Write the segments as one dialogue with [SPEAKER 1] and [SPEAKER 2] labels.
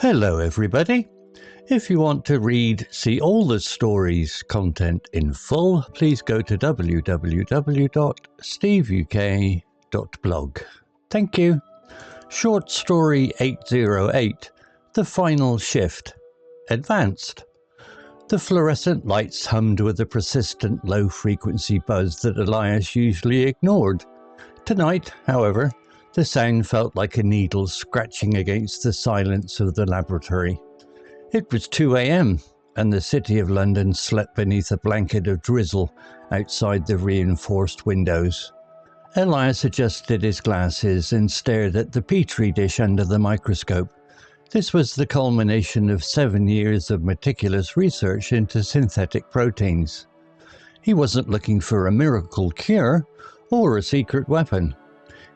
[SPEAKER 1] Hello everybody. If you want to see all the story's content in full, please go to www.steveuk.blog. Thank you. Short story 808, The Final Shift. Advanced. The fluorescent lights hummed with a persistent low-frequency buzz that Elias usually ignored. Tonight, however, the sound felt like a needle scratching against the silence of the laboratory. It was 2 a.m, and the city of London slept beneath a blanket of drizzle outside the reinforced windows. Elias adjusted his glasses and stared at the Petri dish under the microscope. This was the culmination of 7 years of meticulous research into synthetic proteins. He wasn't looking for a miracle cure or a secret weapon.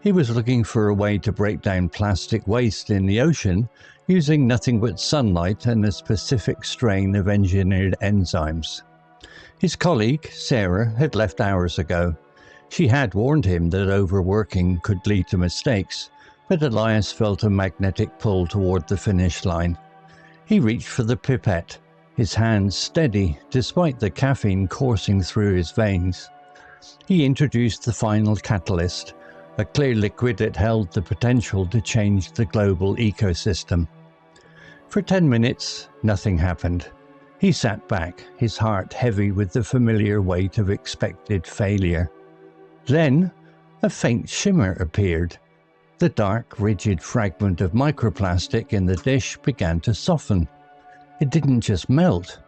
[SPEAKER 1] He was looking for a way to break down plastic waste in the ocean using nothing but sunlight and a specific strain of engineered enzymes. His colleague, Sarah, had left hours ago. She had warned him that overworking could lead to mistakes, but Elias felt a magnetic pull toward the finish line. He reached for the pipette, his hands steady despite the caffeine coursing through his veins. He introduced the final catalyst, a clear liquid that held the potential to change the global ecosystem. For 10 minutes, nothing happened. He sat back, his heart heavy with the familiar weight of expected failure. Then, a faint shimmer appeared. The dark, rigid fragment of microplastic in the dish began to soften. It didn't just melt.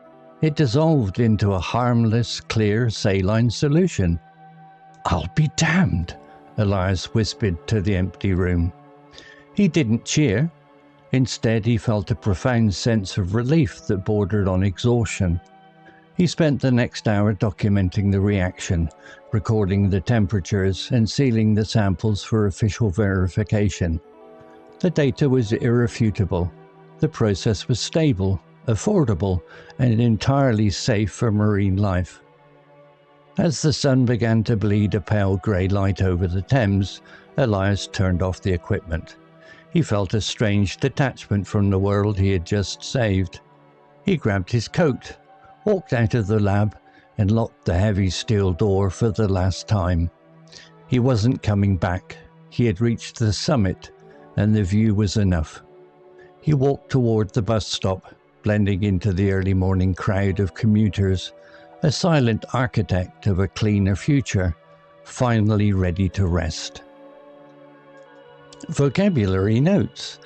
[SPEAKER 1] It dissolved into a harmless, clear, saline solution. "I'll be damned," Elias whispered to the empty room. He didn't cheer. Instead, he felt a profound sense of relief that bordered on exhaustion. He spent the next hour documenting the reaction, recording the temperatures and sealing the samples for official verification. The data was irrefutable. The process was stable, affordable, and entirely safe for marine life. As the sun began to bleed a pale grey light over the Thames, Elias turned off the equipment. He felt a strange detachment from the world he had just saved. He grabbed his coat, walked out of the lab, and locked the heavy steel door for the last time. He wasn't coming back. He had reached the summit, and the view was enough. He walked toward the bus stop, blending into the early morning crowd of commuters, a silent architect of a cleaner future, finally ready to rest. Vocabulary notes: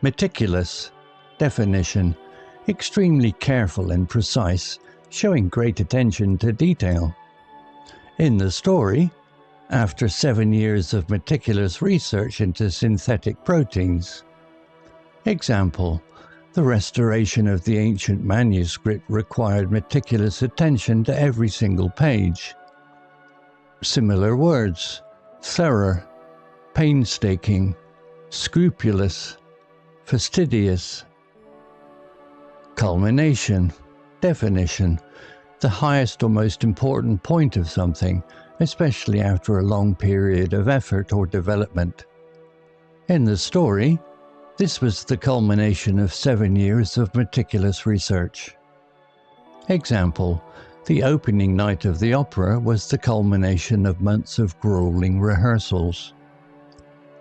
[SPEAKER 1] meticulous, definition, extremely careful and precise, showing great attention to detail. In the story, after 7 years of meticulous research into synthetic proteins. Example: the restoration of the ancient manuscript required meticulous attention to every single page. Similar words: thorough, painstaking, scrupulous, fastidious. Culmination, definition, the highest or most important point of something, especially after a long period of effort or development. In the story, this was the culmination of 7 years of meticulous research. Example: the opening night of the opera was the culmination of months of grueling rehearsals.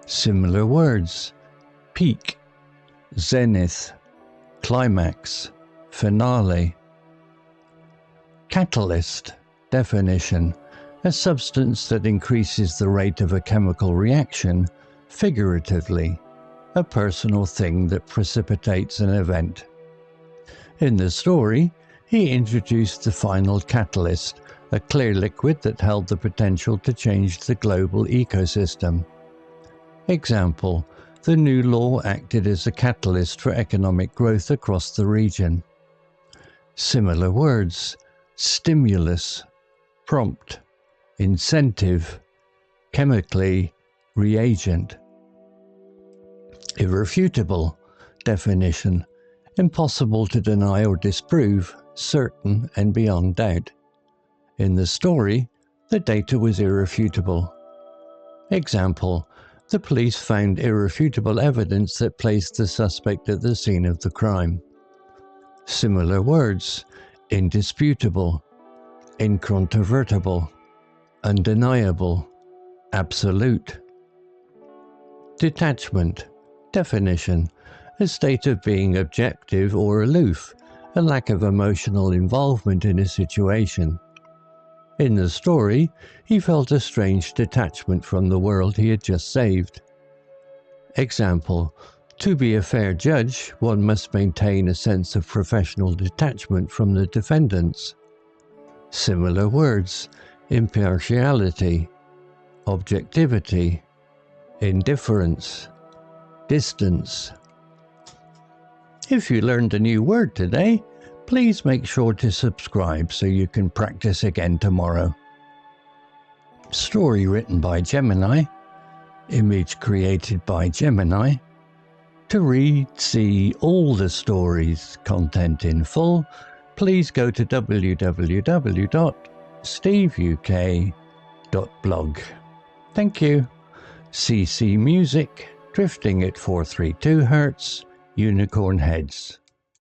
[SPEAKER 1] Similar words: peak, zenith, climax, finale. Catalyst, definition, a substance that increases the rate of a chemical reaction, figuratively, a personal thing that precipitates an event. In the story, he introduced the final catalyst, a clear liquid that held the potential to change the global ecosystem. Example: the new law acted as a catalyst for economic growth across the region. Similar words: stimulus, prompt, incentive, chemically, reagent. Irrefutable, definition, impossible to deny or disprove, certain and beyond doubt. In the story, the data was irrefutable. Example: The police found irrefutable evidence that placed the suspect at the scene of the crime. Similar words: indisputable, incontrovertible, undeniable, absolute. Detachment. Definition: a state of being objective or aloof, a lack of emotional involvement in a situation. In the story, he felt a strange detachment from the world he had just saved. Example: to be a fair judge, one must maintain a sense of professional detachment from the defendants. Similar words: impartiality, objectivity, indifference, distance. If you learned a new word today, please make sure to subscribe so you can practice again tomorrow. Story written by Gemini. Image created by Gemini. To read, see all the stories, content in full, please go to www.steveuk.blog. Thank you. CC Music, Drifting at 432 Hz, Unicorn Heads.